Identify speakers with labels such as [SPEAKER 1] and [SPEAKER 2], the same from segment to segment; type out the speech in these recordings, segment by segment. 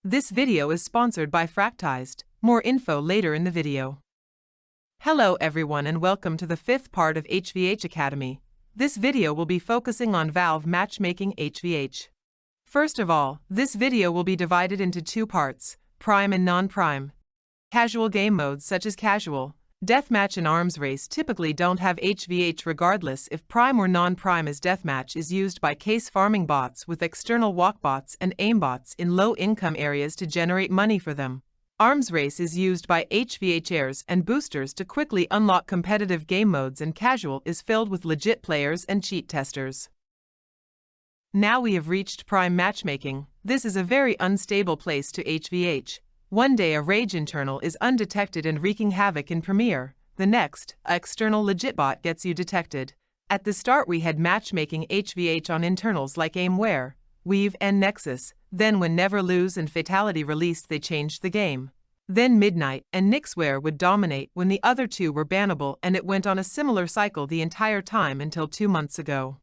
[SPEAKER 1] This video is sponsored by Fractized. More info later in the video. Hello everyone and welcome to the fifth part of HvH Academy. This video will be focusing on Valve Matchmaking HvH. First of all, this video will be divided into two parts, Prime and Non-Prime. Casual game modes such as Casual, Deathmatch and Arms Race typically don't have HvH regardless if Prime or Non-Prime, as Deathmatch is used by case farming bots with external walkbots and aimbots in low-income areas to generate money for them. Arms Race is used by HvHers and boosters to quickly unlock competitive game modes, and Casual is filled with legit players and cheat testers. Now we have reached Prime Matchmaking. This is a very unstable place to HvH. One day a rage internal is undetected and wreaking havoc in Premiere. The next, a external legit bot gets you detected. At the start we had matchmaking HvH on internals like aimware, weave and nexus. Then when neverlose and fatality released they changed the game. Then midnaight and nixware would dominate when the other two were bannable, and it went on a similar cycle the entire time until 2 months ago.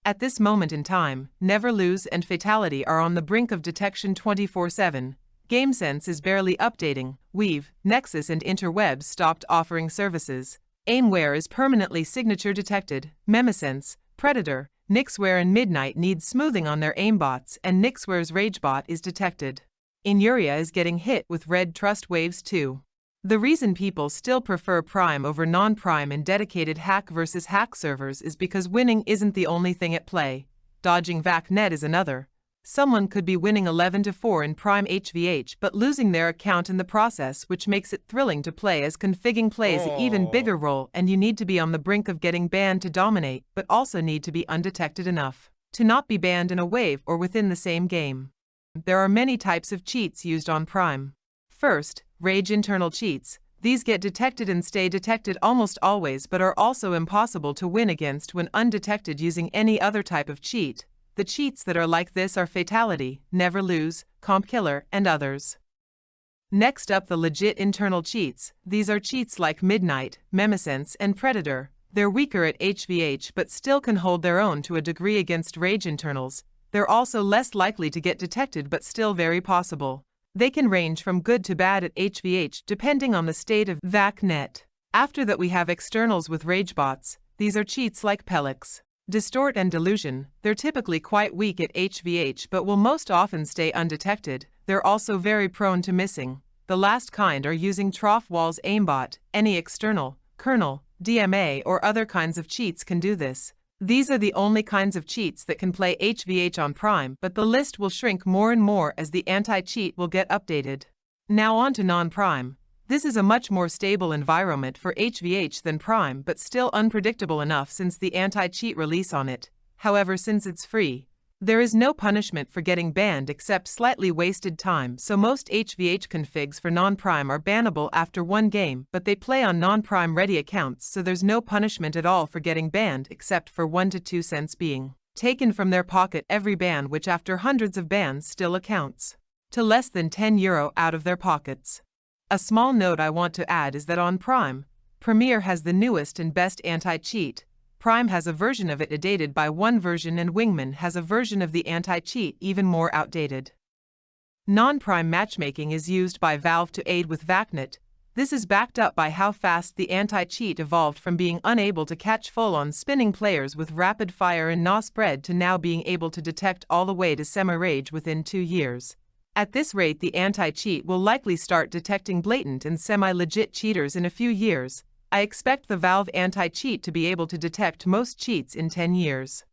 [SPEAKER 1] At this moment in time, neverlose and fatality are on the brink of detection 24/7. GameSense is barely updating, Weave, Nexus and Interwebs stopped offering services. Aimware is permanently signature detected, Memesense, Predator, nixware and Midnight need smoothing on their aimbots, and nixware's ragebot is detected. Inuria is getting hit with red trust waves too. The reason people still prefer Prime over Non-Prime in dedicated hack versus hack servers is because winning isn't the only thing at play. Dodging VAC-net is another. Someone could be winning 11-4 in Prime HvH but losing their account in the process, which makes it thrilling to play, as configging plays an even bigger role, and you need to be on the brink of getting banned to dominate, but also need to be undetected enough to not be banned in a wave or within the same game. There are many types of cheats used on Prime. First, rage internal cheats. These get detected and stay detected almost always but are also impossible to win against when undetected using any other type of cheat. The cheats that are like this are Fatality, Neverlose, Comp Killer, and others. Next up, the legit internal cheats. These are cheats like Midnight, Memesense, and Predator. They're weaker at HvH but still can hold their own to a degree against rage internals. They're also less likely to get detected but still very possible. They can range from good to bad at HvH depending on the state of VAC-net. After that we have externals with ragebots. These are cheats like Pelix, Distort and Delusion. They're typically quite weak at HvH but will most often stay undetected. They're also very prone to missing. The last kind are using Trough Wall's aimbot. Any external, kernel, DMA or other kinds of cheats can do this. These are the only kinds of cheats that can play HvH on Prime, but the list will shrink more and more as the anti-cheat will get updated. Now on to Non-Prime. This is a much more stable environment for HvH than Prime, but still unpredictable enough since the anti-cheat release on it. However, since it's free, there is no punishment for getting banned except slightly wasted time, so most HvH configs for Non-Prime are bannable after one game, but they play on Non-Prime ready accounts, so there's no punishment at all for getting banned except for 1 to 2 cents being taken from their pocket every ban, which after hundreds of bans still accounts to less than €10 out of their pockets. A small note I want to add is that on Prime, Premiere has the newest and best anti-cheat. Prime has a version of it dated by one version, and Wingman has a version of the anti-cheat even more outdated. Non-Prime matchmaking is used by Valve to aid with VAC-net. This is backed up by how fast the anti-cheat evolved from being unable to catch full-on spinning players with rapid fire and nospread to now being able to detect all the way to semi-rage within 2 years. At this rate, the anti-cheat will likely start detecting blatant and semi-legit cheaters in a few years. I expect the Valve anti-cheat to be able to detect most cheats in 10 years.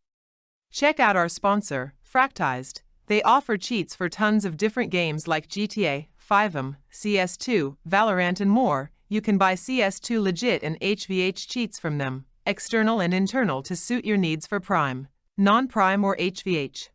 [SPEAKER 1] Check out our sponsor, Fractized. They offer cheats for tons of different games like GTA, FiveM, CS2, Valorant and more. You can buy CS2 legit and HvH cheats from them, external and internal, to suit your needs for Prime, Non-Prime or HvH.